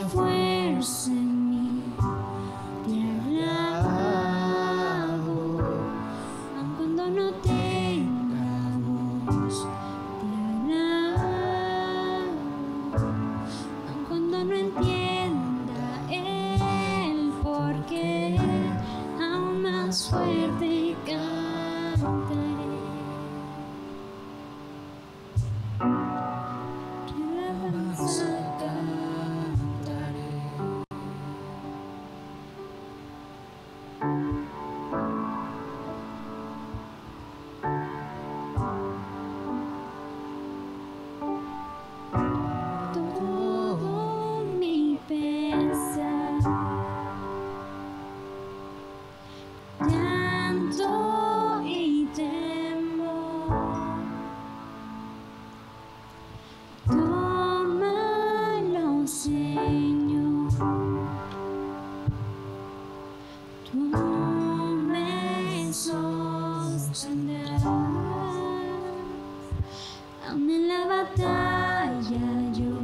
fuerza en mí, te alabo, aun cuando no tenga voz, te alabo, aun cuando no entienda el porqué, aún más fuerte cantaré. Tu alabanza cantaré. Todo mi pesar, llanto y temor, tómalo, Señor, tú me sostendrás, aún en la batalla yo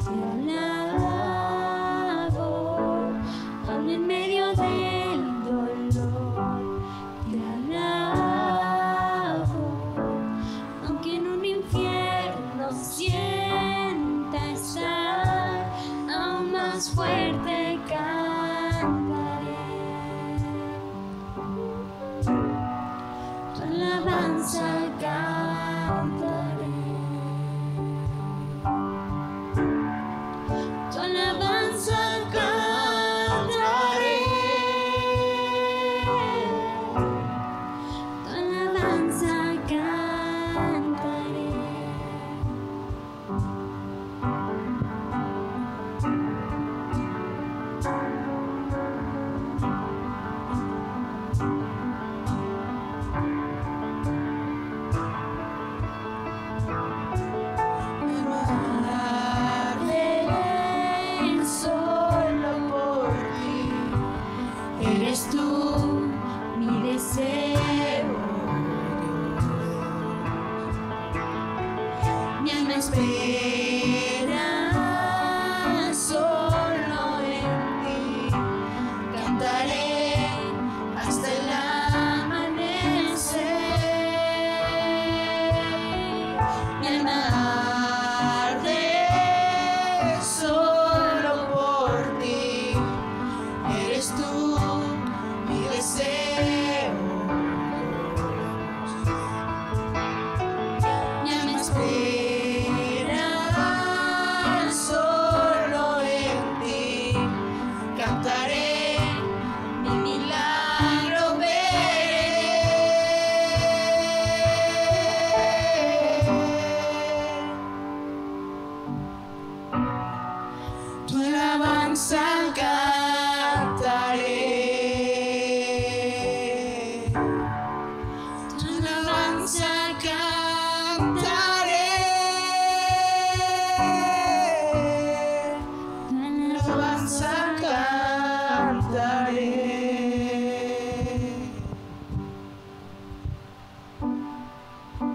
te alabo, aún en medio del dolor te alabo, aunque en un infierno sienta estar, aún más fuerte cantaré. Tu alabanza cantaré. Tu alabanza cantaré. Tu alabanza cantaré. Arde solo por ti, eres tú mi deseo. Mi alma espera solo en ti, cantaré hasta el amanecer. Mi alma arde solo por ti, eres tú mi deseo. Mi alma espera solo en ti, cantaré mi milagro veré. Tu alabanza cantaré. Tu alabanza cantaré. Tu alabanza cantaré.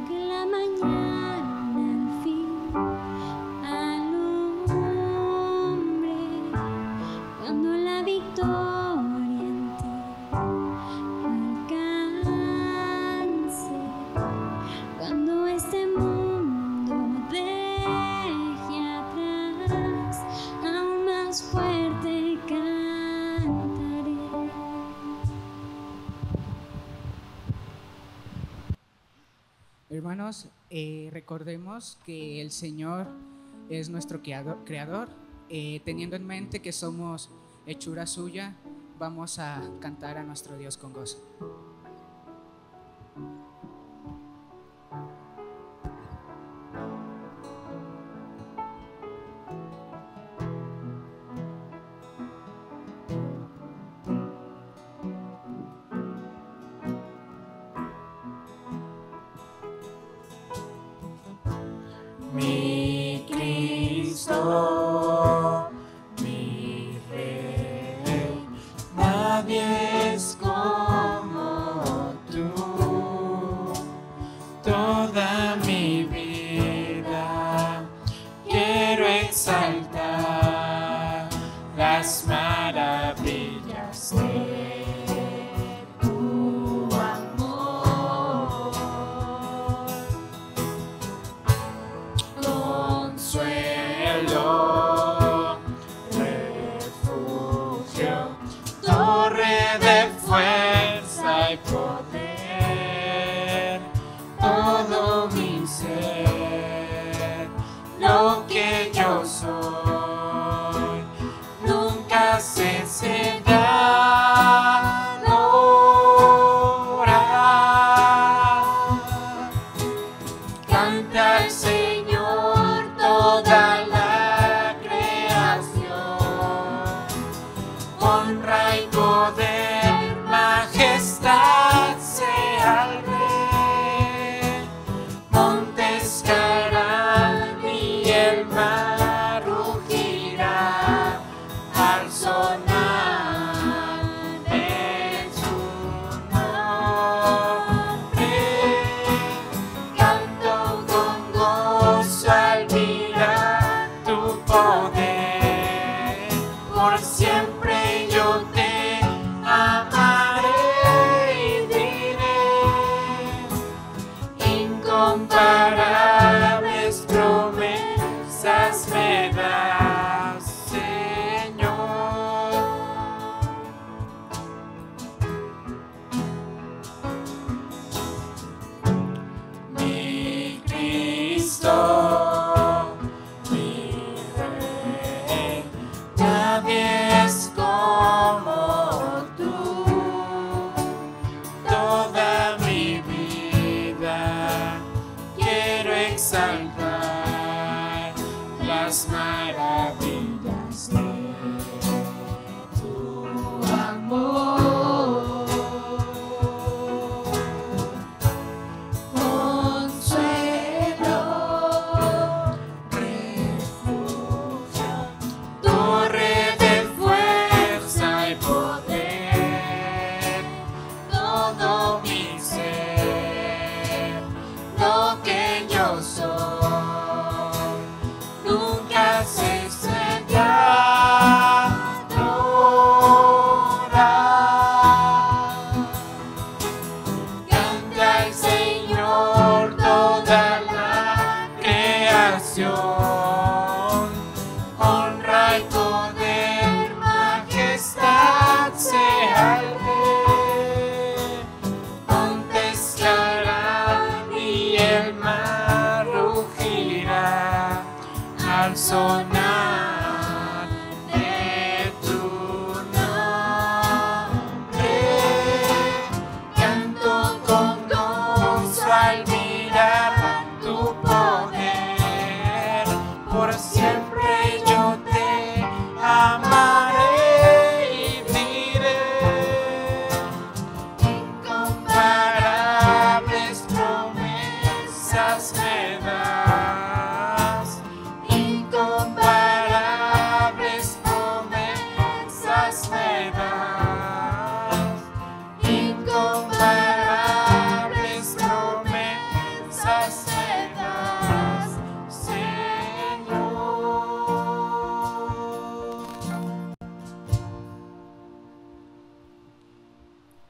Que la mañana al fin alumbre, cuando la victoria en ti alcance, cuando este mundo deje atrás, aún más fuerte cantaré. Hermanos, recordemos que el Señor es nuestro creador. Teniendo en mente que somos hechura suya, vamos a cantar a nuestro Dios con gozo. Mi Cristo, mi Rey, nadie es como tú. Toda mi vida quiero exaltar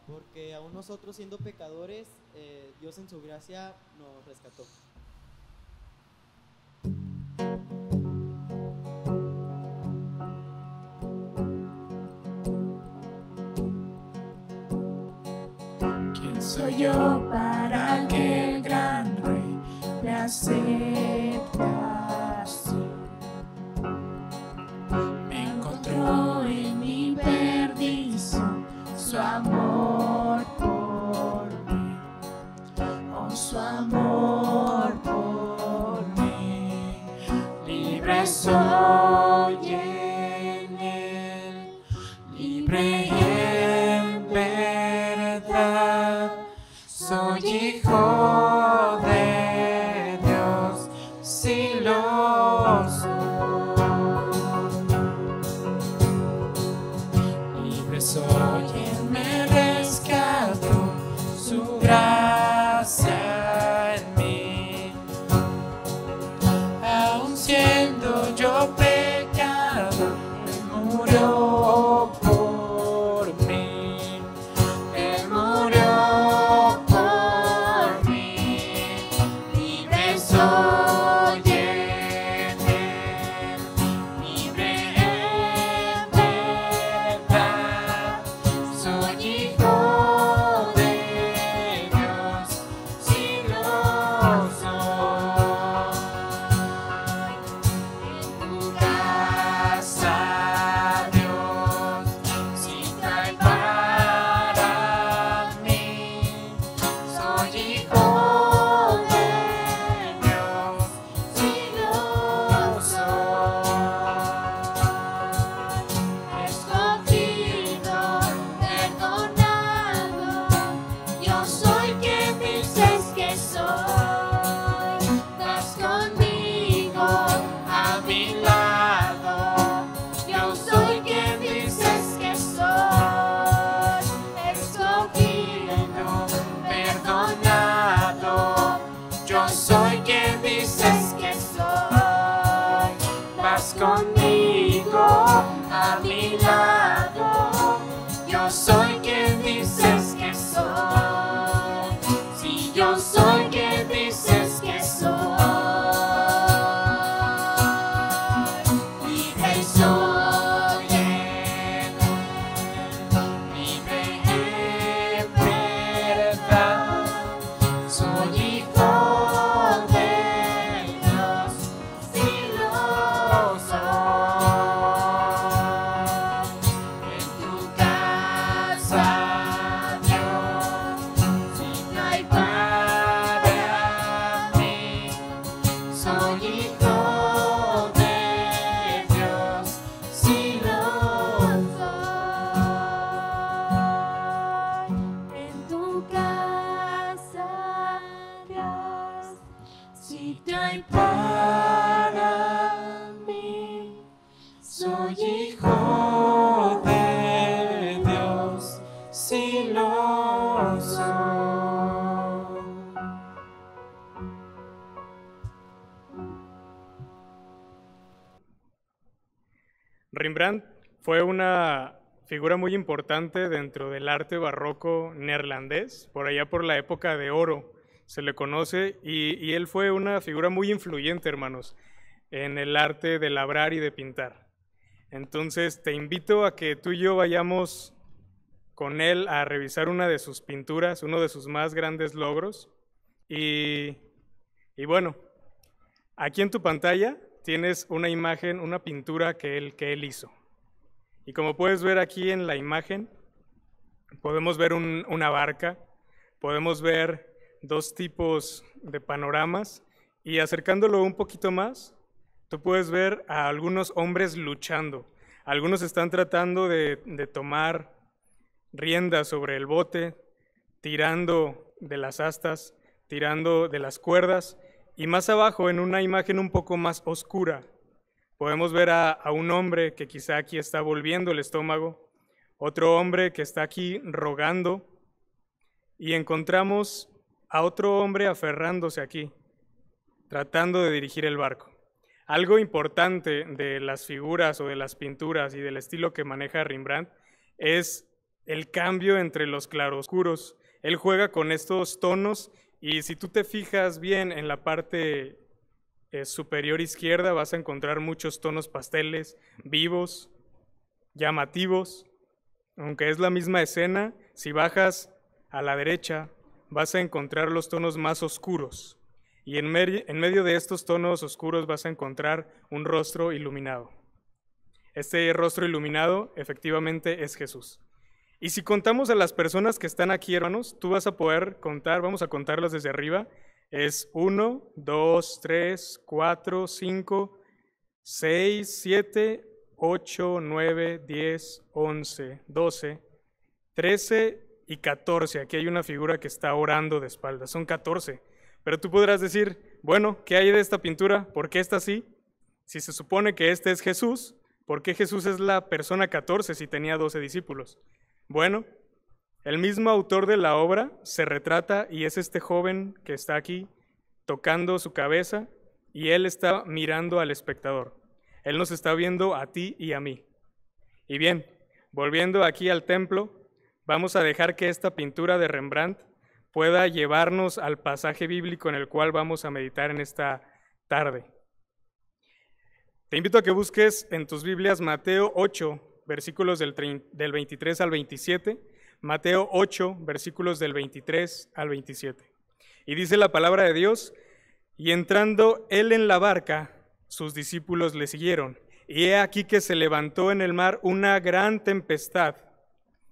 porque aún nosotros siendo pecadores, Dios en su gracia nos rescató. ¿Quién soy yo para que el gran Rey me acepte así? Me encontró en mi perdición su amor por mí, oh, su amor por mí. Libre soy en él, libre en verdad. Soy hijo de Dios, si lo soy. Libre soy, Él me rescató, su gracia en mí. Aun siendo yo pecador, Él murió por mí. Él murió por mí. Libre soy en Él, libre en verdad. Soy hijo de Dios, si lo soy. En tu casa, Dios, si hay para mí. Soy hijo de Dios, si lo soy. Escogido, perdonado, yo soy quien dices que soy. Vas conmigo a mi lado, yo soy quien dices que soy. Escogido, perdonado, yo soy quien dices que soy. Vas conmigo a mi lado, yo soy quien dices que soy. Si yo soy quien dices que soy. Libre soy en Él, libre en verdad. Soy hijo de Dios, si lo soy. En tu casa, Dios, si no hay para mí. Soy hijo de Dios, si lo soy. En tu casa, Dios, si te hay para mí. Soy hijo de Dios, si lo soy. Rembrandt fue una figura muy importante dentro del arte barroco neerlandés, por allá por la época de oro se le conoce, y él fue una figura muy influyente, hermanos, en el arte de labrar y de pintar. Entonces te invito a que tú y yo vayamos con él a revisar una de sus pinturas, uno de sus más grandes logros, y bueno, aquí en tu pantalla tienes una imagen, una pintura que él hizo. Y como puedes ver aquí en la imagen, podemos ver una barca, podemos ver dos tipos de panoramas, y acercándolo un poquito más, tú puedes ver a algunos hombres luchando. Algunos están tratando de tomar riendas sobre el bote, tirando de las astas, tirando de las cuerdas, y más abajo, en una imagen un poco más oscura, podemos ver a un hombre que quizá aquí está volviendo el estómago, otro hombre que está aquí rogando, y encontramos a otro hombre aferrándose aquí, tratando de dirigir el barco. Algo importante de las figuras o de las pinturas y del estilo que maneja Rembrandt es el cambio entre los claroscuros. Él juega con estos tonos y si tú te fijas bien en la parte superior izquierda vas a encontrar muchos tonos pasteles, vivos, llamativos. Aunque es la misma escena, si bajas a la derecha vas a encontrar los tonos más oscuros. Y en medio de estos tonos oscuros vas a encontrar un rostro iluminado. Este rostro iluminado efectivamente es Jesús. Y si contamos a las personas que están aquí, hermanos, tú vas a poder contar, vamos a contarlas desde arriba. Es 1, 2, 3, 4, 5, 6, 7, 8, 9, 10, 11, 12, 13 y 14. Aquí hay una figura que está orando de espaldas. Son 14. Pero tú podrás decir, bueno, ¿qué hay de esta pintura? ¿Por qué está así? Si se supone que este es Jesús, ¿por qué Jesús es la persona 14 si tenía 12 discípulos? Bueno, el mismo autor de la obra se retrata y es este joven que está aquí tocando su cabeza y él está mirando al espectador. Él nos está viendo a ti y a mí. Y bien, volviendo aquí al templo, vamos a dejar que esta pintura de Rembrandt pueda llevarnos al pasaje bíblico en el cual vamos a meditar en esta tarde. Te invito a que busques en tus Biblias Mateo 8, versículos del 23 al 27, Mateo 8, versículos del 23 al 27. Y dice la palabra de Dios, y entrando él en la barca, sus discípulos le siguieron. Y he aquí que se levantó en el mar una gran tempestad,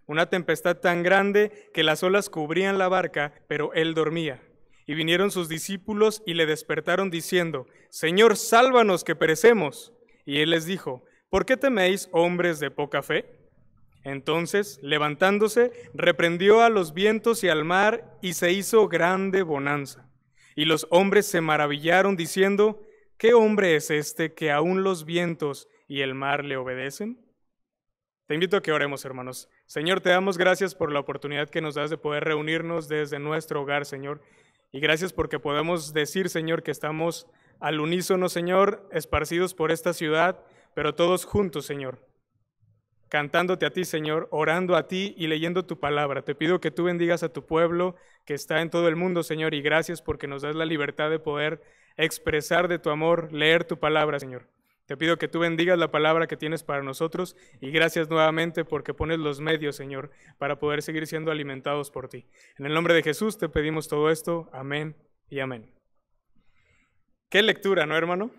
una tempestad tan grande que las olas cubrían la barca, pero él dormía. Y vinieron sus discípulos y le despertaron diciendo, Señor, sálvanos que perecemos. Y él les dijo, ¿por qué teméis, hombres de poca fe? Entonces, levantándose, reprendió a los vientos y al mar, y se hizo grande bonanza. Y los hombres se maravillaron, diciendo, ¿qué hombre es este que aún los vientos y el mar le obedecen? Te invito a que oremos, hermanos. Señor, te damos gracias por la oportunidad que nos das de poder reunirnos desde nuestro hogar, Señor. Y gracias porque podemos decir, Señor, que estamos al unísono, Señor, esparcidos por esta ciudad, pero todos juntos, Señor, cantándote a ti, Señor, orando a ti y leyendo tu palabra. Te pido que tú bendigas a tu pueblo que está en todo el mundo, Señor, y gracias porque nos das la libertad de poder expresar de tu amor, leer tu palabra, Señor. Te pido que tú bendigas la palabra que tienes para nosotros y gracias nuevamente porque pones los medios, Señor, para poder seguir siendo alimentados por ti. En el nombre de Jesús te pedimos todo esto. Amén y amén. Qué lectura, ¿no, hermano?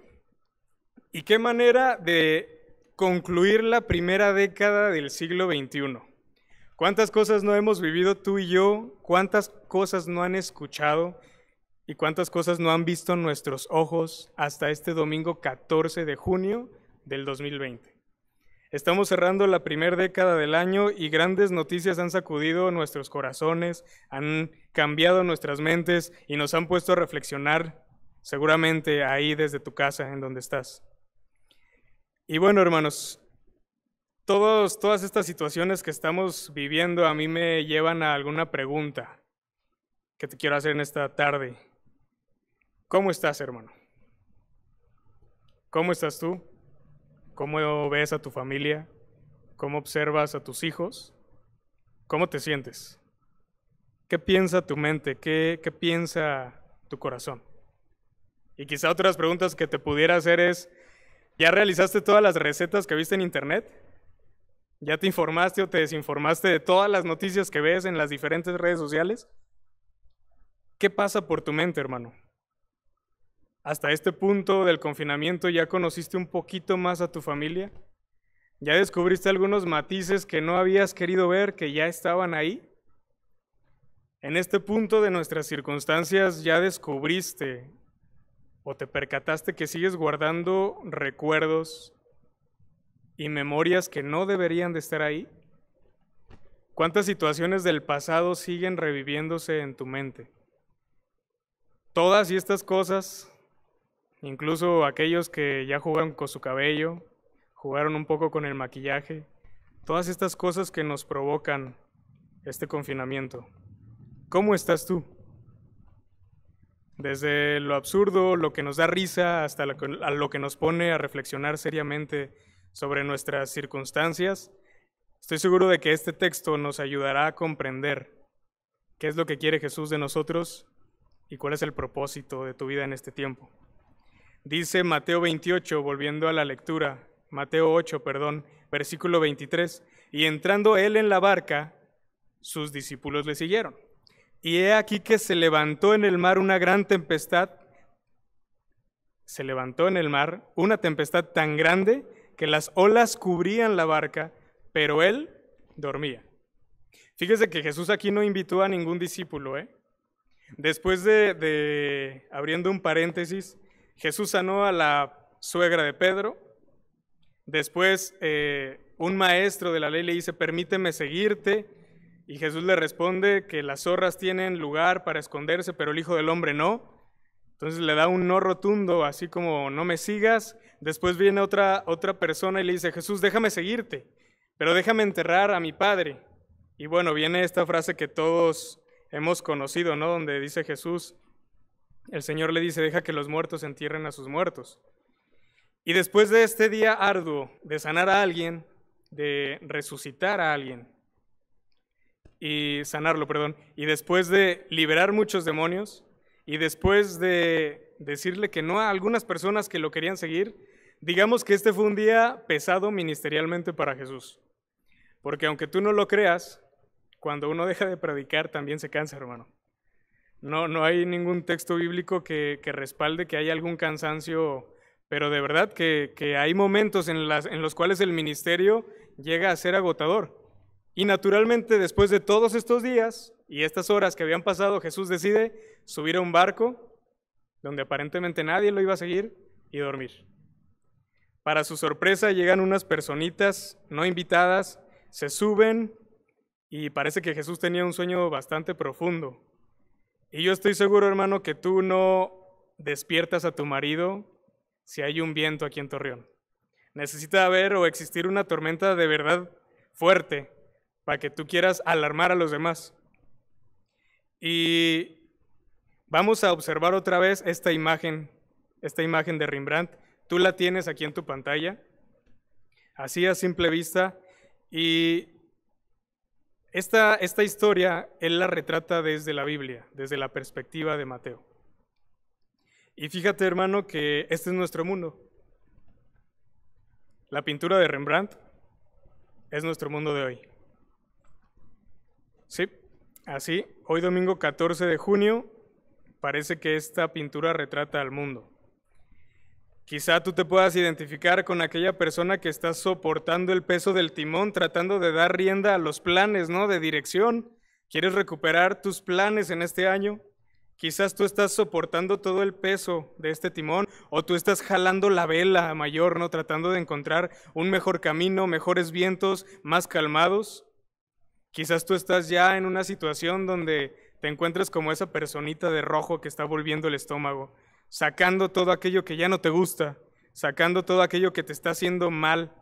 Y qué manera de concluir la primera década del siglo XXI. ¿Cuántas cosas no hemos vivido tú y yo? ¿Cuántas cosas no han escuchado? ¿Y cuántas cosas no han visto nuestros ojos hasta este domingo 14 de junio del 2020? Estamos cerrando la primera década del año y grandes noticias han sacudido nuestros corazones, han cambiado nuestras mentes y nos han puesto a reflexionar, seguramente ahí desde tu casa, en donde estás. Y bueno, hermanos, todas estas situaciones que estamos viviendo a mí me llevan a alguna pregunta que te quiero hacer en esta tarde. ¿Cómo estás, hermano? ¿Cómo estás tú? ¿Cómo ves a tu familia? ¿Cómo observas a tus hijos? ¿Cómo te sientes? ¿Qué piensa tu mente? ¿Qué piensa tu corazón? Y quizá otras preguntas que te pudiera hacer es, ¿ya realizaste todas las recetas que viste en internet? ¿Ya te informaste o te desinformaste de todas las noticias que ves en las diferentes redes sociales? ¿Qué pasa por tu mente, hermano? Hasta este punto del confinamiento, ¿ya conociste un poquito más a tu familia? ¿Ya descubriste algunos matices que no habías querido ver, que ya estaban ahí? En este punto de nuestras circunstancias, ¿ya descubriste o te percataste que sigues guardando recuerdos y memorias que no deberían de estar ahí? ¿Cuántas situaciones del pasado siguen reviviéndose en tu mente? Todas y estas cosas, incluso aquellos que ya jugaron con su cabello, jugaron un poco con el maquillaje, todas estas cosas que nos provocan este confinamiento. ¿Cómo estás tú? Desde lo absurdo, lo que nos da risa, hasta lo que nos pone a reflexionar seriamente sobre nuestras circunstancias, Estoy seguro de que este texto nos ayudará a comprender qué es lo que quiere Jesús de nosotros y cuál es el propósito de tu vida en este tiempo. Dice Mateo 28, volviendo a la lectura, Mateo 8, perdón, versículo 23, y entrando él en la barca, sus discípulos le siguieron. Y he aquí que se levantó en el mar una gran tempestad. Se levantó en el mar una tempestad tan grande que las olas cubrían la barca, pero él dormía. Fíjese que Jesús aquí no invitó a ningún discípulo, ¿eh? Después abriendo un paréntesis, Jesús sanó a la suegra de Pedro. Después un maestro de la ley le dice, permíteme seguirte. Y Jesús le responde que las zorras tienen lugar para esconderse, pero el Hijo del Hombre no. Entonces le da un no rotundo, así como no me sigas. Después viene otra persona y le dice, Jesús, déjame seguirte, pero déjame enterrar a mi padre. Y bueno, viene esta frase que todos hemos conocido, ¿no? Donde dice Jesús, el Señor le dice, deja que los muertos entierren a sus muertos. Y después de este día arduo de sanar a alguien, de resucitar a alguien, y sanarlo, perdón, y después de liberar muchos demonios, y después de decirle que no a algunas personas que lo querían seguir, digamos que este fue un día pesado ministerialmente para Jesús. Porque aunque tú no lo creas, cuando uno deja de predicar también se cansa, hermano. No hay ningún texto bíblico que respalde que haya algún cansancio, pero de verdad que hay momentos en los cuales el ministerio llega a ser agotador. Y naturalmente después de todos estos días y estas horas que habían pasado, Jesús decide subir a un barco donde aparentemente nadie lo iba a seguir y dormir. Para su sorpresa llegan unas personitas no invitadas, se suben y parece que Jesús tenía un sueño bastante profundo. Y yo estoy seguro, hermano, que tú no despiertas a tu marido si hay un viento aquí en Torreón. Necesita haber o existir una tormenta de verdad fuerte para que tú quieras alarmar a los demás. Y vamos a observar otra vez esta imagen de Rembrandt. Tú la tienes aquí en tu pantalla, así a simple vista. Y esta historia él la retrata desde la Biblia, desde la perspectiva de Mateo. Y fíjate, hermano, que este es nuestro mundo. La pintura de Rembrandt es nuestro mundo de hoy. Sí, así, hoy domingo 14 de junio, parece que esta pintura retrata al mundo. Quizá tú te puedas identificar con aquella persona que está soportando el peso del timón, tratando de dar rienda a los planes, ¿no? De dirección. ¿Quieres recuperar tus planes en este año? Quizás tú estás soportando todo el peso de este timón, o tú estás jalando la vela mayor, ¿no? Tratando de encontrar un mejor camino, mejores vientos, más calmados. Quizás tú estás ya en una situación donde te encuentras como esa personita de rojo que está volviendo el estómago, sacando todo aquello que ya no te gusta, sacando todo aquello que te está haciendo mal.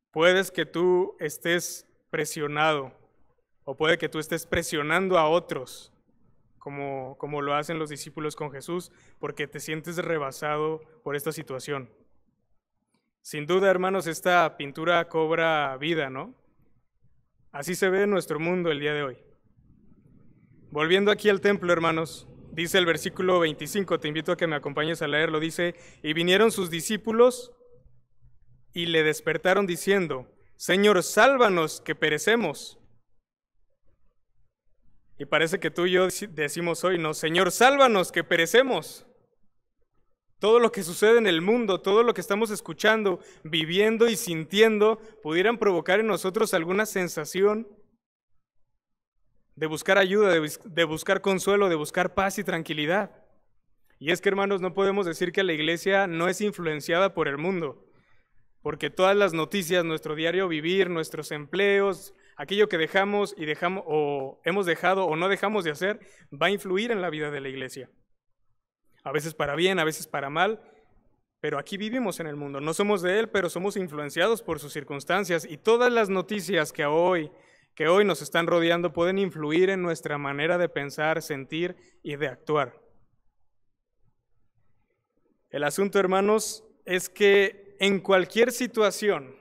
Puedes que tú estés presionado, o puede que tú estés presionando a otros, como lo hacen los discípulos con Jesús, porque te sientes rebasado por esta situación. Sin duda, hermanos, esta pintura cobra vida, ¿no? Así se ve nuestro mundo el día de hoy. Volviendo aquí al templo, hermanos, dice el versículo 25, te invito a que me acompañes a leerlo, dice, y vinieron sus discípulos y le despertaron diciendo, Señor, sálvanos, que perecemos. Y parece que tú y yo decimos hoy, no, Señor, sálvanos, que perecemos. Todo lo que sucede en el mundo, todo lo que estamos escuchando, viviendo y sintiendo, pudieran provocar en nosotros alguna sensación de buscar ayuda, de buscar consuelo, de buscar paz y tranquilidad. Y es que, hermanos, no podemos decir que la iglesia no es influenciada por el mundo, porque todas las noticias, nuestro diario vivir, nuestros empleos, aquello que dejamos o hemos dejado o no dejamos de hacer, va a influir en la vida de la iglesia. A veces para bien, a veces para mal, pero aquí vivimos en el mundo. No somos de él, pero somos influenciados por sus circunstancias, y todas las noticias que hoy nos están rodeando pueden influir en nuestra manera de pensar, sentir y de actuar. El asunto, hermanos, es que en cualquier situación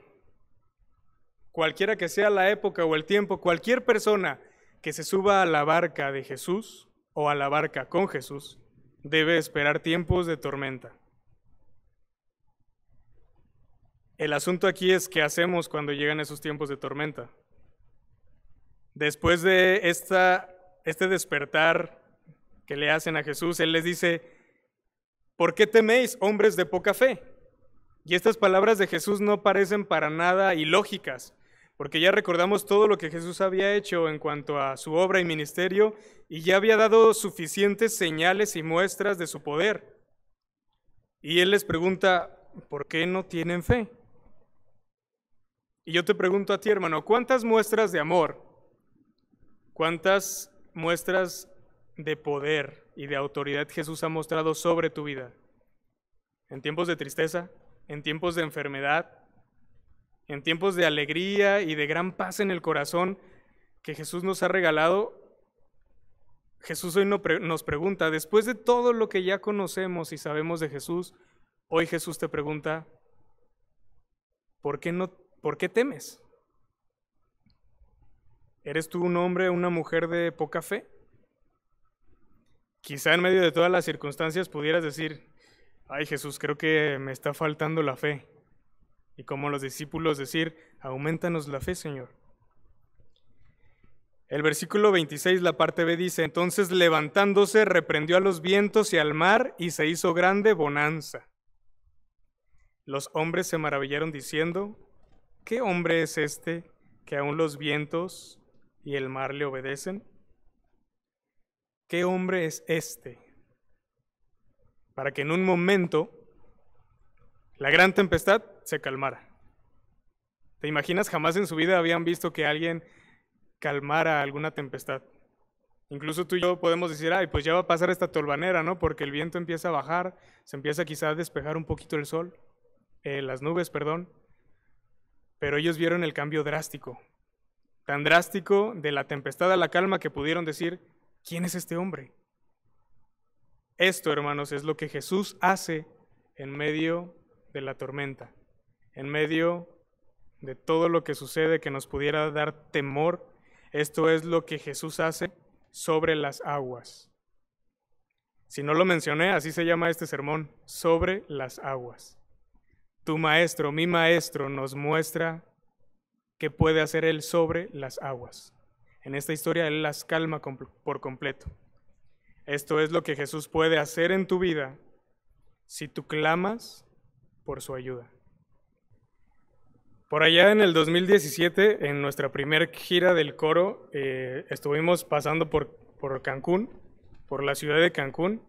cualquiera que sea la época o el tiempo, cualquier persona que se suba a la barca de Jesús o a la barca con Jesús, debe esperar tiempos de tormenta. El asunto aquí es qué hacemos cuando llegan esos tiempos de tormenta. Después de este despertar que le hacen a Jesús, Él les dice, ¿por qué teméis, hombres de poca fe? Y estas palabras de Jesús no parecen para nada ilógicas, porque ya recordamos todo lo que Jesús había hecho en cuanto a su obra y ministerio, y ya había dado suficientes señales y muestras de su poder. Y Él les pregunta, ¿por qué no tienen fe? Y yo te pregunto a ti, hermano, ¿cuántas muestras de amor, cuántas muestras de poder y de autoridad Jesús ha mostrado sobre tu vida? En tiempos de tristeza, en tiempos de enfermedad, en tiempos de alegría y de gran paz en el corazón que Jesús nos ha regalado. Jesús hoy nos pregunta, después de todo lo que ya conocemos y sabemos de Jesús, hoy Jesús te pregunta, ¿por qué temes? ¿Eres tú un hombre o una mujer de poca fe? Quizá en medio de todas las circunstancias pudieras decir, ay Jesús, creo que me está faltando la fe. Y como los discípulos decir, aumentanos la fe, Señor. El versículo 26, la parte B dice, entonces levantándose reprendió a los vientos y al mar y se hizo grande bonanza. Los hombres se maravillaron diciendo, ¿qué hombre es este que aún los vientos y el mar le obedecen? ¿Qué hombre es este? Para que en un momento la gran tempestad se calmara. ¿Te imaginas? Jamás en su vida habían visto que alguien calmara alguna tempestad. Incluso tú y yo podemos decir, ay, pues ya va a pasar esta tolvanera, ¿no? Porque el viento empieza a bajar, se empieza quizá a despejar un poquito el sol, las nubes, perdón. Pero ellos vieron el cambio drástico, tan drástico de la tempestad a la calma que pudieron decir, ¿quién es este hombre? Esto, hermanos, es lo que Jesús hace en medio de la tormenta, en medio de todo lo que sucede que nos pudiera dar temor. Esto es lo que Jesús hace sobre las aguas. Si no lo mencioné, así se llama este sermón, sobre las aguas. Tu maestro, mi maestro, nos muestra qué puede hacer Él sobre las aguas. En esta historia Él las calma por completo. Esto es lo que Jesús puede hacer en tu vida si tú clamas por su ayuda. Por allá en el 2017, en nuestra primera gira del coro, estuvimos pasando por Cancún, por la ciudad de Cancún,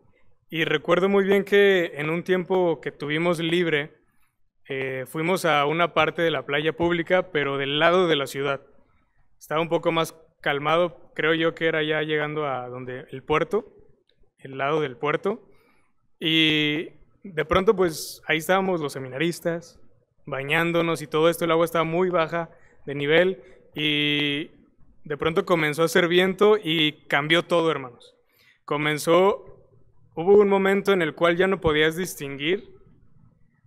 y recuerdo muy bien que en un tiempo que tuvimos libre, fuimos a una parte de la playa pública, pero del lado de la ciudad. Estaba un poco más calmado, creo yo que era ya llegando a donde el puerto, el lado del puerto, y de pronto pues ahí estábamos los seminaristas, bañándonos y todo esto, el agua estaba muy baja de nivel y de pronto comenzó a hacer viento y cambió todo, hermanos. Hubo un momento en el cual ya no podías distinguir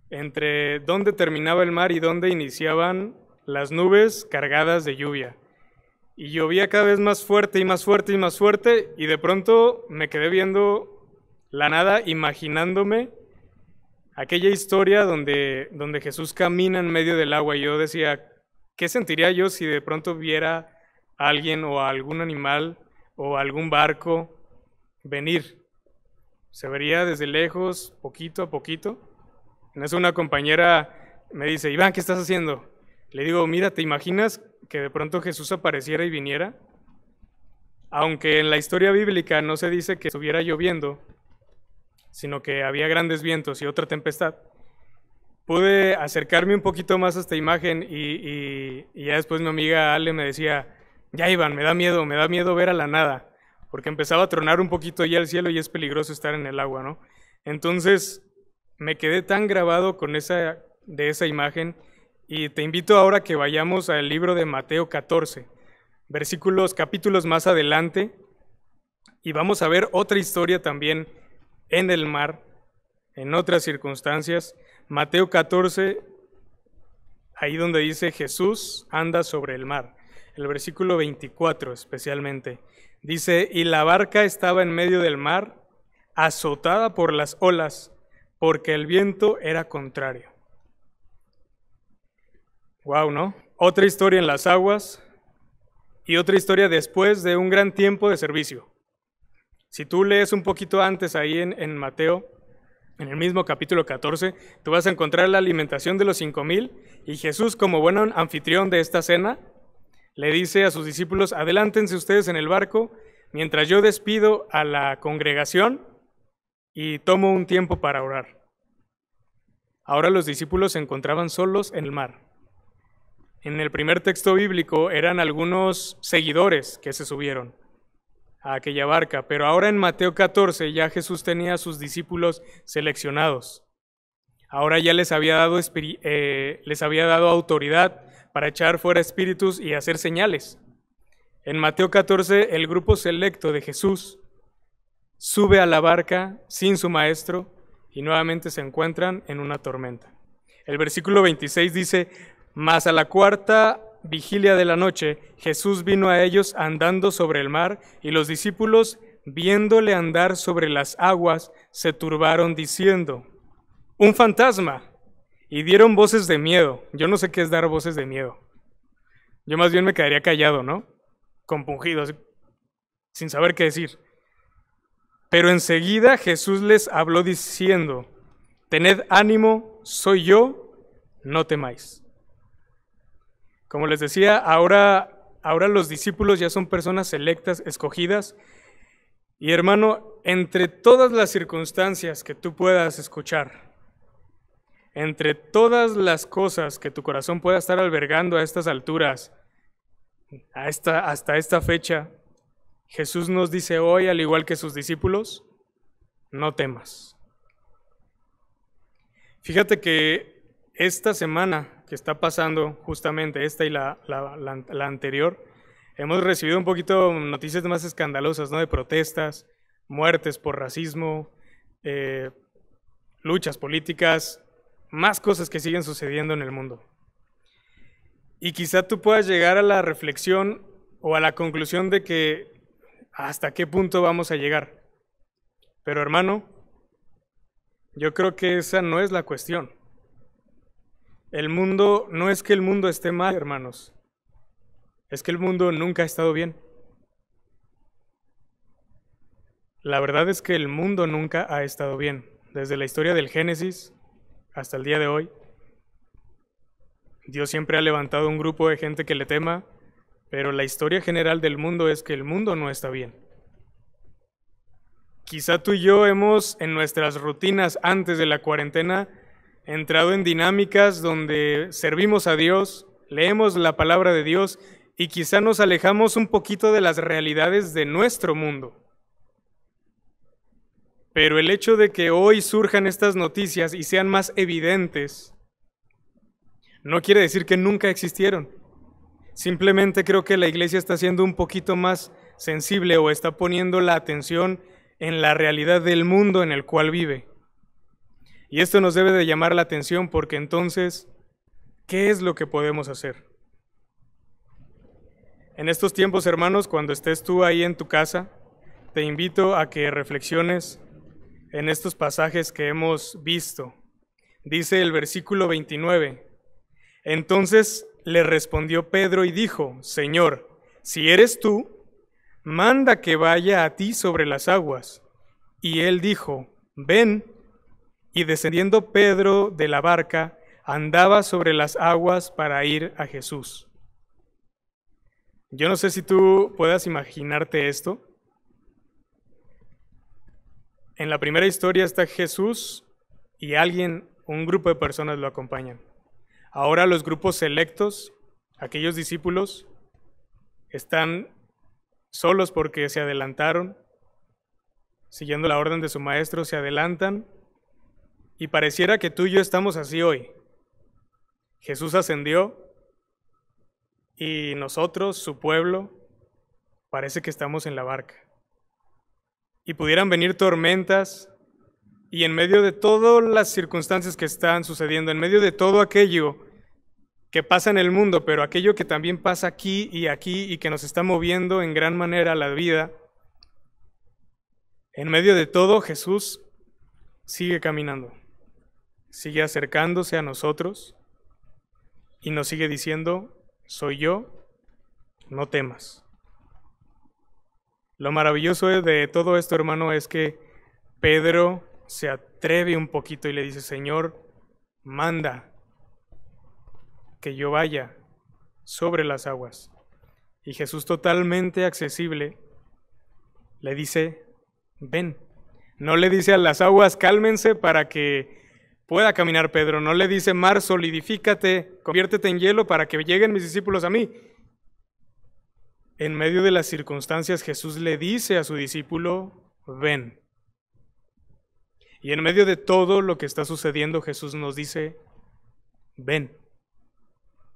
entre dónde terminaba el mar y dónde iniciaban las nubes cargadas de lluvia. Y llovía cada vez más fuerte y más fuerte y más fuerte y de pronto me quedé viendo la nada, imaginándome aquella historia donde Jesús camina en medio del agua y yo decía, ¿qué sentiría yo si de pronto viera a alguien o a algún animal o a algún barco venir? Se vería desde lejos, poquito a poquito. En eso una compañera me dice, Iván, ¿qué estás haciendo? Le digo, mira, ¿te imaginas que de pronto Jesús apareciera y viniera? Aunque en la historia bíblica no se dice que estuviera lloviendo, sino que había grandes vientos y otra tempestad, pude acercarme un poquito más a esta imagen y ya después mi amiga Ale me decía, ya Iván, me da miedo ver a la nada, porque empezaba a tronar un poquito ya el cielo y es peligroso estar en el agua, ¿no? Entonces me quedé tan grabado con esa imagen y te invito ahora que vayamos al libro de Mateo 14, capítulos más adelante, y vamos a ver otra historia también en el mar, en otras circunstancias. Mateo 14, ahí donde dice Jesús anda sobre el mar. El versículo 24 especialmente. Dice, y la barca estaba en medio del mar, azotada por las olas, porque el viento era contrario. Wow, ¿no? Otra historia en las aguas y otra historia después de un gran tiempo de servicio. Si tú lees un poquito antes ahí en Mateo, en el mismo capítulo 14, tú vas a encontrar la alimentación de los 5,000 y Jesús, como buen anfitrión de esta cena, le dice a sus discípulos, adelántense ustedes en el barco mientras yo despido a la congregación y tomo un tiempo para orar. Ahora los discípulos se encontraban solos en el mar. En el primer texto bíblico eran algunos seguidores que se subieron a aquella barca, pero ahora en Mateo 14 ya Jesús tenía a sus discípulos seleccionados. Ahora ya les había dado autoridad para echar fuera espíritus y hacer señales. En Mateo 14 el grupo selecto de Jesús sube a la barca sin su maestro y nuevamente se encuentran en una tormenta. El versículo 26 dice, mas a la cuarta vigilia de la noche, Jesús vino a ellos andando sobre el mar, y los discípulos, viéndole andar sobre las aguas, se turbaron diciendo, ¡un fantasma! Y dieron voces de miedo. Yo no sé qué es dar voces de miedo. Yo más bien me quedaría callado, ¿no? Compungido, así, sin saber qué decir. Pero enseguida Jesús les habló diciendo, tened ánimo, soy yo, no temáis. Como les decía, ahora los discípulos ya son personas selectas, escogidas. Y hermano, entre todas las circunstancias que tú puedas escuchar, entre todas las cosas que tu corazón pueda estar albergando a estas alturas, hasta esta fecha, Jesús nos dice hoy, al igual que sus discípulos, no temas. Fíjate que esta semana que está pasando, justamente esta y la anterior, hemos recibido un poquito noticias más escandalosas, ¿no? De protestas, muertes por racismo, luchas políticas, más cosas que siguen sucediendo en el mundo. Y quizá tú puedas llegar a la reflexión o a la conclusión de que hasta qué punto vamos a llegar. Pero hermano, yo creo que esa no es la cuestión. El mundo, no es que el mundo esté mal, hermanos, es que el mundo nunca ha estado bien. La verdad es que el mundo nunca ha estado bien, desde la historia del Génesis hasta el día de hoy. Dios siempre ha levantado un grupo de gente que le tema, pero la historia general del mundo es que el mundo no está bien. Quizá tú y yo hemos, en nuestras rutinas antes de la cuarentena, entrado en dinámicas donde servimos a Dios, leemos la palabra de Dios y quizá nos alejamos un poquito de las realidades de nuestro mundo. Pero el hecho de que hoy surjan estas noticias y sean más evidentes, no quiere decir que nunca existieron. Simplemente creo que la iglesia está siendo un poquito más sensible o está poniendo la atención en la realidad del mundo en el cual vive. Y esto nos debe de llamar la atención porque entonces, ¿qué es lo que podemos hacer? En estos tiempos, hermanos, cuando estés tú ahí en tu casa, te invito a que reflexiones en estos pasajes que hemos visto. Dice el versículo 29, entonces le respondió Pedro y dijo, Señor, si eres tú, manda que vaya a ti sobre las aguas. Y él dijo, ven. Y descendiendo Pedro de la barca, andaba sobre las aguas para ir a Jesús. Yo no sé si tú puedas imaginarte esto. En la primera historia está Jesús y un grupo de personas lo acompañan. Ahora los grupos selectos, aquellos discípulos, están solos porque se adelantaron, siguiendo la orden de su maestro, se adelantan. Y pareciera que tú y yo estamos así hoy. Jesús ascendió y nosotros, su pueblo, parece que estamos en la barca. Y pudieran venir tormentas y en medio de todas las circunstancias que están sucediendo, en medio de todo aquello que pasa en el mundo, pero aquello que también pasa aquí y que nos está moviendo en gran manera la vida. En medio de todo, Jesús sigue caminando, sigue acercándose a nosotros y nos sigue diciendo, soy yo, no temas. Lo maravilloso de todo esto, hermano, es que Pedro se atreve un poquito y le dice, Señor, manda que yo vaya sobre las aguas. Y Jesús, totalmente accesible, le dice, ven. No le dice a las aguas, cálmense para que pueda caminar Pedro. No le dice, mar, solidifícate, conviértete en hielo para que lleguen mis discípulos a mí. En medio de las circunstancias, Jesús le dice a su discípulo, ven. Y en medio de todo lo que está sucediendo, Jesús nos dice, ven.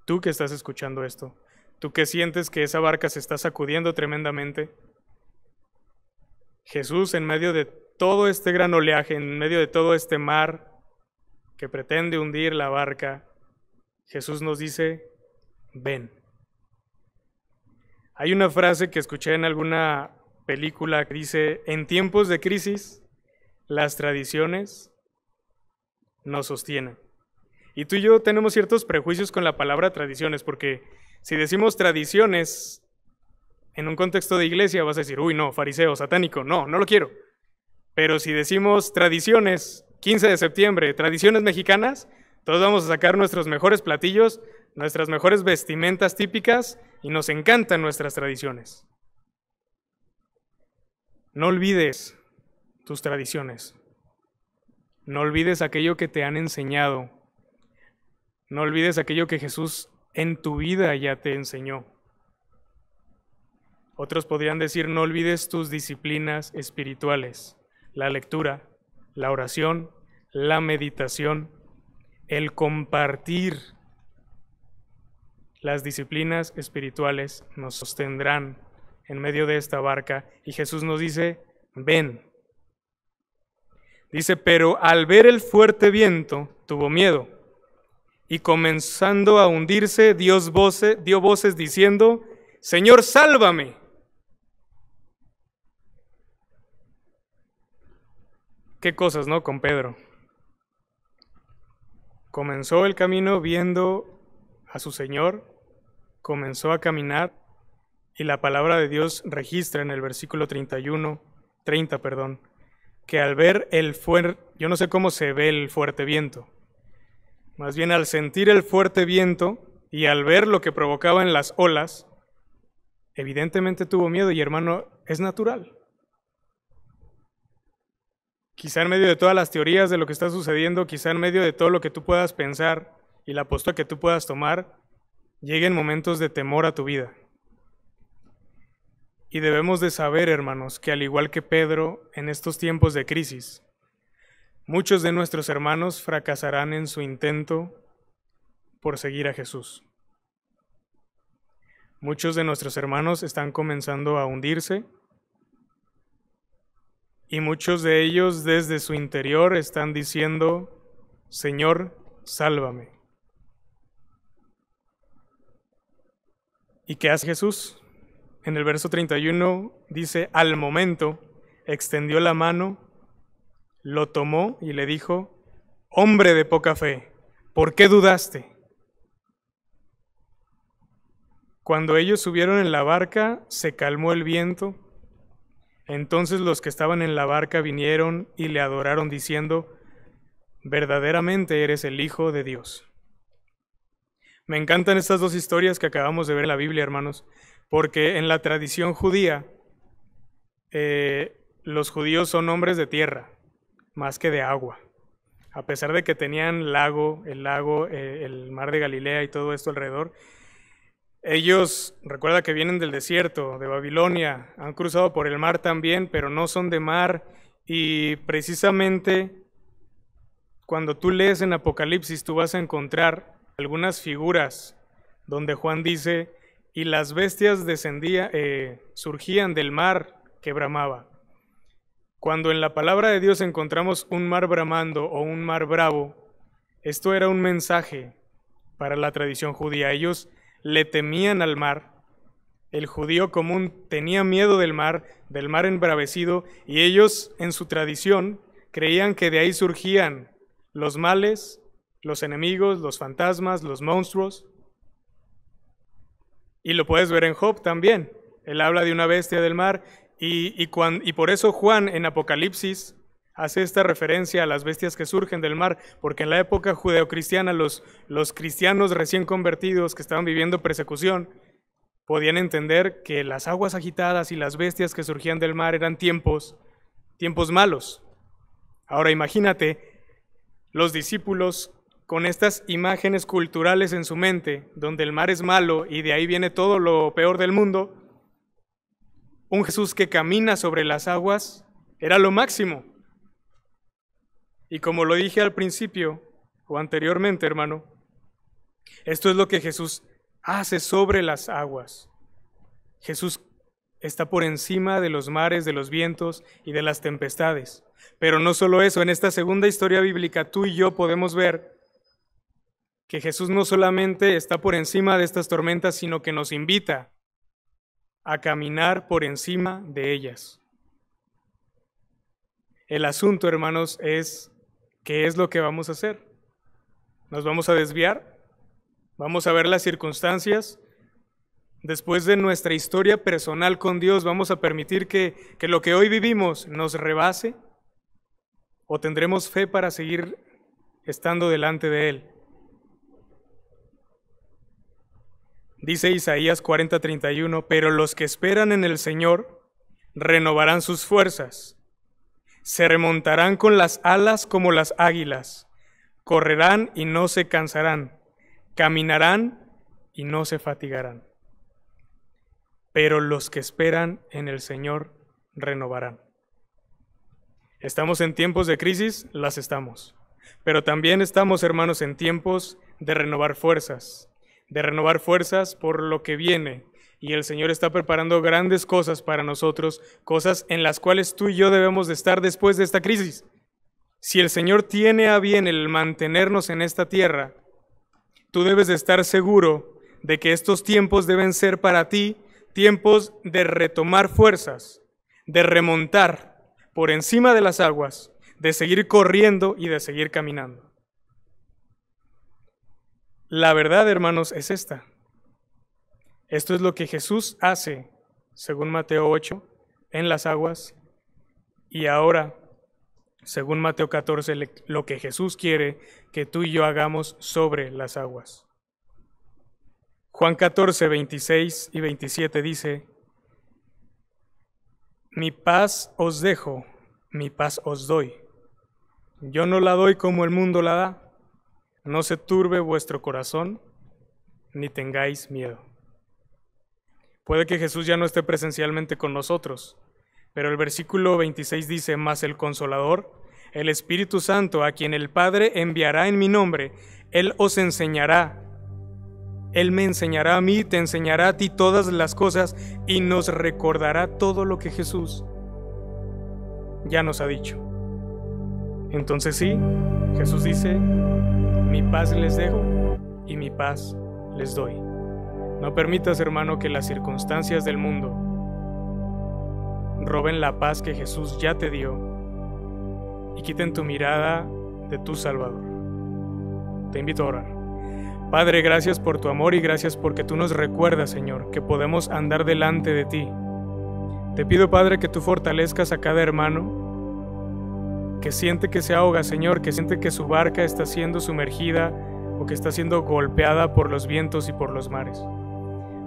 Tú que estás escuchando esto, tú que sientes que esa barca se está sacudiendo tremendamente, Jesús, en medio de todo este gran oleaje, en medio de todo este mar que pretende hundir la barca, Jesús nos dice, ven. Hay una frase que escuché en alguna película que dice, en tiempos de crisis, las tradiciones nos sostienen. Y tú y yo tenemos ciertos prejuicios con la palabra tradiciones, porque si decimos tradiciones en un contexto de iglesia vas a decir, uy, no, fariseo, satánico, no lo quiero. Pero si decimos tradiciones, 15 de septiembre, tradiciones mexicanas, todos vamos a sacar nuestros mejores platillos, nuestras mejores vestimentas típicas y nos encantan nuestras tradiciones. No olvides tus tradiciones. No olvides aquello que te han enseñado. No olvides aquello que Jesús en tu vida ya te enseñó. Otros podrían decir, no olvides tus disciplinas espirituales, la lectura, la oración, la meditación, el compartir. Las disciplinas espirituales nos sostendrán en medio de esta barca y Jesús nos dice, ven. Dice, pero al ver el fuerte viento tuvo miedo y comenzando a hundirse dio voces diciendo, Señor, sálvame. Qué cosas, ¿no? Con Pedro. Comenzó el camino viendo a su Señor, comenzó a caminar y la palabra de Dios registra en el versículo 30, que al ver yo no sé cómo se ve el fuerte viento, más bien al sentir el fuerte viento y al ver lo que provocaba en las olas, evidentemente tuvo miedo y hermano, es natural. Quizá en medio de todas las teorías de lo que está sucediendo, quizá en medio de todo lo que tú puedas pensar y la postura que tú puedas tomar, lleguen momentos de temor a tu vida. Y debemos de saber, hermanos, que al igual que Pedro, en estos tiempos de crisis, muchos de nuestros hermanos fracasarán en su intento por seguir a Jesús. Muchos de nuestros hermanos están comenzando a hundirse y muchos de ellos desde su interior están diciendo, Señor, sálvame. ¿Y qué hace Jesús? En el verso 31 dice, al momento extendió la mano, lo tomó y le dijo, hombre de poca fe, ¿por qué dudaste? Cuando ellos subieron en la barca, se calmó el viento. Entonces los que estaban en la barca vinieron y le adoraron diciendo, verdaderamente eres el Hijo de Dios. Me encantan estas dos historias que acabamos de ver en la Biblia, hermanos, porque en la tradición judía, los judíos son hombres de tierra, más que de agua. A pesar de que tenían el lago, el mar de Galilea y todo esto alrededor, ellos, recuerda que vienen del desierto, de Babilonia, han cruzado por el mar también, pero no son de mar. Y precisamente cuando tú lees en Apocalipsis, tú vas a encontrar algunas figuras donde Juan dice, y las bestias surgían del mar que bramaba. Cuando en la palabra de Dios encontramos un mar bramando o un mar bravo, esto era un mensaje para la tradición judía. Ellos le temían al mar. El judío común tenía miedo del mar embravecido, y ellos en su tradición creían que de ahí surgían los males, los enemigos, los fantasmas, los monstruos. Y lo puedes ver en Job también. Él habla de una bestia del mar y por eso Juan en Apocalipsis hace esta referencia a las bestias que surgen del mar, porque en la época judeocristiana los cristianos recién convertidos que estaban viviendo persecución podían entender que las aguas agitadas y las bestias que surgían del mar eran tiempos malos. Ahora imagínate los discípulos con estas imágenes culturales en su mente, donde el mar es malo y de ahí viene todo lo peor del mundo. Un Jesús que camina sobre las aguas era lo máximo. Y como lo dije al principio o anteriormente, hermano, esto es lo que Jesús hace sobre las aguas. Jesús está por encima de los mares, de los vientos y de las tempestades. Pero no solo eso, en esta segunda historia bíblica tú y yo podemos ver que Jesús no solamente está por encima de estas tormentas, sino que nos invita a caminar por encima de ellas. El asunto, hermanos, es ¿qué es lo que vamos a hacer? ¿Nos vamos a desviar? ¿Vamos a ver las circunstancias? Después de nuestra historia personal con Dios, ¿vamos a permitir que lo que hoy vivimos nos rebase? ¿O tendremos fe para seguir estando delante de Él? Dice Isaías 40:31, pero los que esperan en el Señor renovarán sus fuerzas, se remontarán con las alas como las águilas, correrán y no se cansarán, caminarán y no se fatigarán. Pero los que esperan en el Señor renovarán. ¿Estamos en tiempos de crisis? Las estamos. Pero también estamos, hermanos, en tiempos de renovar fuerzas por lo que viene. Y el Señor está preparando grandes cosas para nosotros, cosas en las cuales tú y yo debemos de estar después de esta crisis. Si el Señor tiene a bien el mantenernos en esta tierra, tú debes de estar seguro de que estos tiempos deben ser para ti tiempos de retomar fuerzas, de remontar por encima de las aguas, de seguir corriendo y de seguir caminando. La verdad, hermanos, es esta. Esto es lo que Jesús hace, según Mateo 8, en las aguas, y ahora, según Mateo 14, lo que Jesús quiere que tú y yo hagamos sobre las aguas. Juan 14, 26 y 27 dice, mi paz os dejo, mi paz os doy. Yo no la doy como el mundo la da. No se turbe vuestro corazón, ni tengáis miedo. Puede que Jesús ya no esté presencialmente con nosotros, pero el versículo 26 dice, mas el Consolador, el Espíritu Santo, a quien el Padre enviará en mi nombre, Él os enseñará. Él me enseñará a mí, te enseñará a ti todas las cosas y nos recordará todo lo que Jesús ya nos ha dicho. Entonces sí, Jesús dice, mi paz les dejo y mi paz les doy. No permitas, hermano, que las circunstancias del mundo roben la paz que Jesús ya te dio y quiten tu mirada de tu Salvador. Te invito a orar. Padre, gracias por tu amor y gracias porque tú nos recuerdas, Señor, que podemos andar delante de ti. Te pido, Padre, que tú fortalezcas a cada hermano que siente que se ahoga, Señor, que siente que su barca está siendo sumergida o que está siendo golpeada por los vientos y por los mares.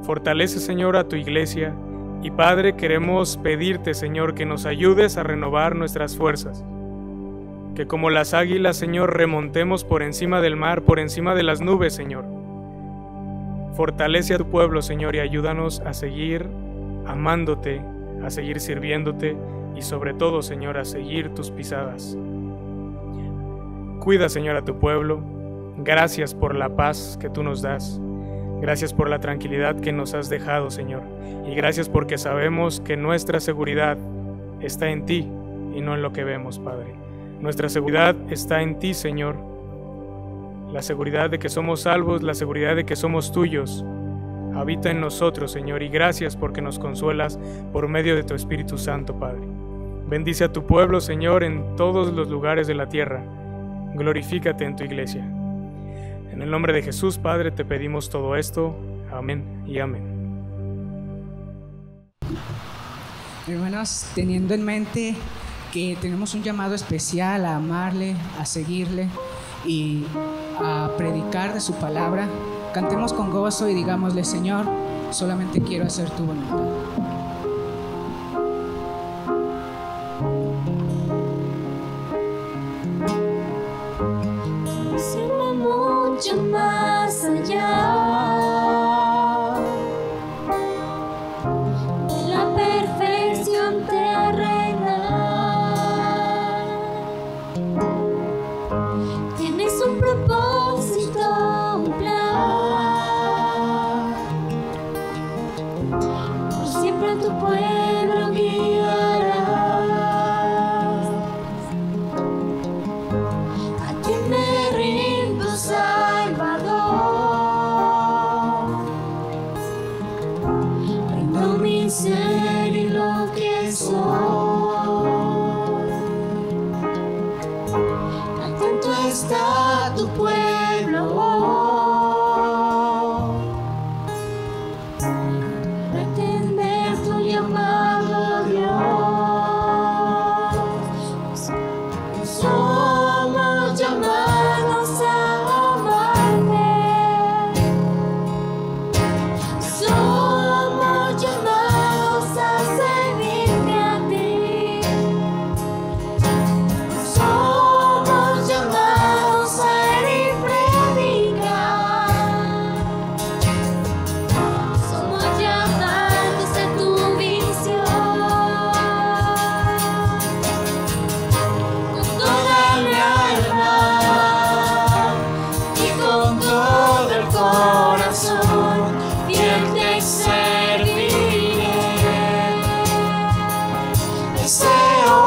Fortalece, Señor, a tu iglesia y, Padre, queremos pedirte, Señor, que nos ayudes a renovar nuestras fuerzas. Que como las águilas, Señor, remontemos por encima del mar, por encima de las nubes, Señor. Fortalece a tu pueblo, Señor, y ayúdanos a seguir amándote, a seguir sirviéndote y sobre todo, Señor, a seguir tus pisadas. Cuida, Señor, a tu pueblo. Gracias por la paz que tú nos das. Gracias por la tranquilidad que nos has dejado, Señor. Y gracias porque sabemos que nuestra seguridad está en ti y no en lo que vemos, Padre. Nuestra seguridad está en ti, Señor. la seguridad de que somos salvos, la seguridad de que somos tuyos, habita en nosotros, Señor, y gracias porque nos consuelas por medio de tu Espíritu Santo, Padre. Bendice a tu pueblo, Señor, en todos los lugares de la tierra. Glorifícate en tu iglesia. En el nombre de Jesús, Padre, te pedimos todo esto. Amén y amén. Hermanos, teniendo en mente que tenemos un llamado especial a amarle, a seguirle y a predicar de su palabra, cantemos con gozo y digámosle: Señor, solamente quiero hacer tu voluntad. Siempre mucho más allá de la perfección terrena. Tienes un propósito, un plan. Por siempre a tu pueblo guiarás. A ti me rindo, Salvador. Rindo mi ser y lo que soy. Atento está tu pueblo para entender tu llamado, Dios. Somos llamados a amarte. Somos llamados a servirte a ti. Somos llamados a ir y predicar. Somos llamados a tu visión. Con toda mi alma y con todo el corazón, fiel te serviré. Deseo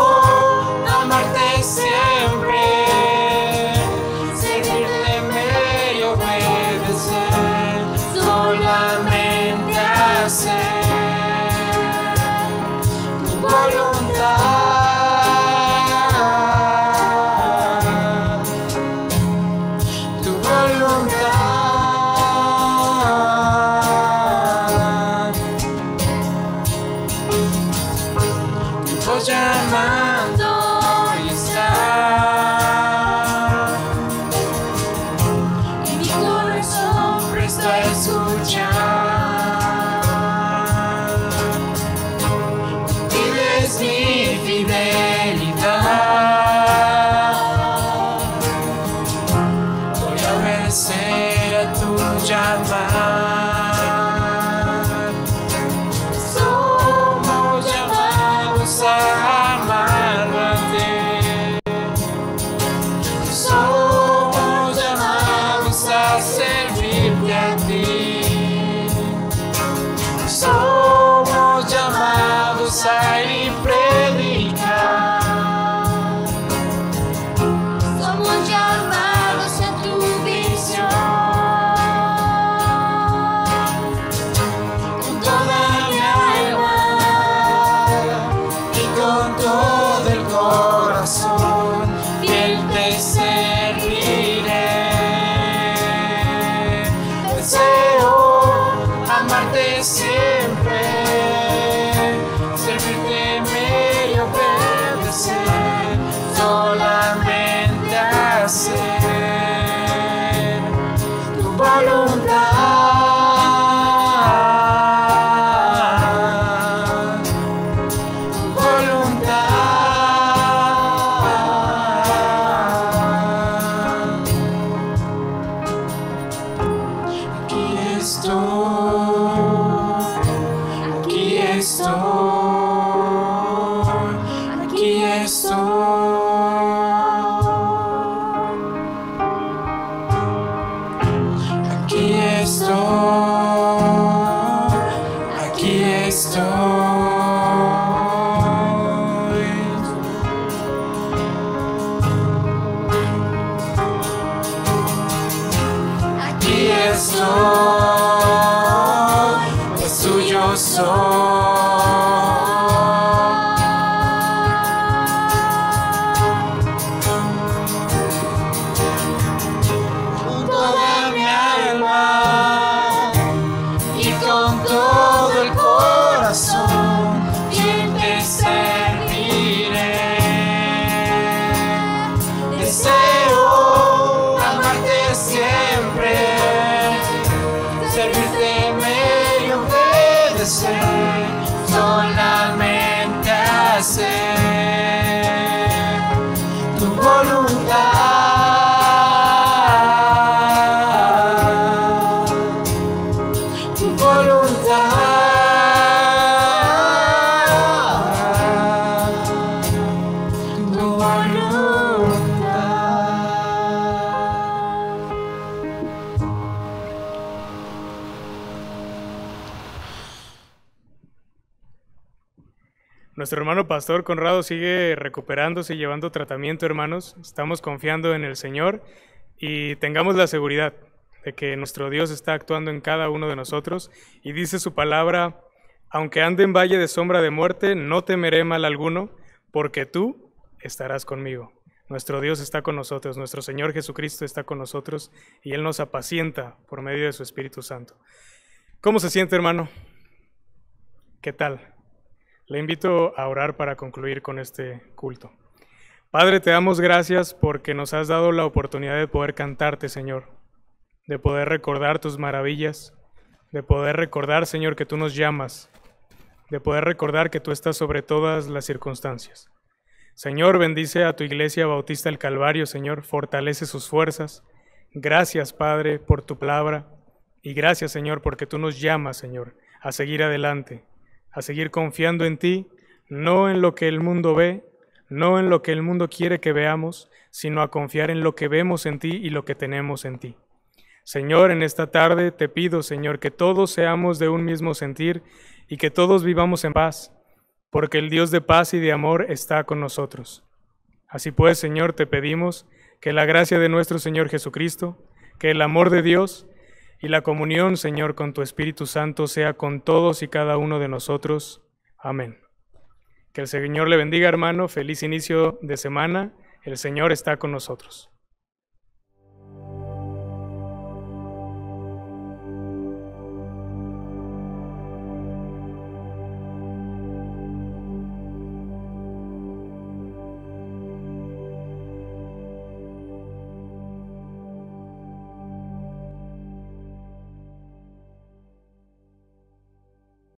amarte siempre, servirte y obedecer, solamente hacer tu voluntad, tu voluntad. Tu voz llamando y está, y mi corazón presto a escuchar. Pides mi fidelidad, voy a obedecer a tu llamar. Somos llamados a amarte. Somos llamados a servirte a ti. Somos llamados a ir y predicar. Somos llamados a tu visión. Con toda mi alma y con todo el corazón, fiel te serviré. Deseo amarte siempre, servirte Nuestro hermano Pastor Conrado sigue recuperándose y llevando tratamiento, hermanos. Estamos confiando en el Señor y tengamos la seguridad de que nuestro Dios está actuando en cada uno de nosotros. Y dice su palabra: aunque ande en valle de sombra de muerte, no temeré mal alguno, porque tú estarás conmigo. Nuestro Dios está con nosotros, nuestro Señor Jesucristo está con nosotros y Él nos apacienta por medio de su Espíritu Santo. ¿Cómo se siente, hermano? ¿Qué tal? Le invito a orar para concluir con este culto. Padre, te damos gracias porque nos has dado la oportunidad de poder cantarte, Señor, de poder recordar tus maravillas, de poder recordar, Señor, que tú nos llamas, de poder recordar que tú estás sobre todas las circunstancias. Señor, bendice a tu Iglesia Bautista del Calvario, Señor, fortalece sus fuerzas. Gracias, Padre, por tu palabra, y gracias, Señor, porque tú nos llamas, Señor, a seguir adelante, a seguir confiando en ti, no en lo que el mundo ve, no en lo que el mundo quiere que veamos, sino a confiar en lo que vemos en ti y lo que tenemos en ti. Señor, en esta tarde te pido, Señor, que todos seamos de un mismo sentir y que todos vivamos en paz, porque el Dios de paz y de amor está con nosotros. Así pues, Señor, te pedimos que la gracia de nuestro Señor Jesucristo, que el amor de Dios y la comunión, Señor, con tu Espíritu Santo sea con todos y cada uno de nosotros. Amén. Que el Señor le bendiga, hermano. Feliz inicio de semana. El Señor está con nosotros.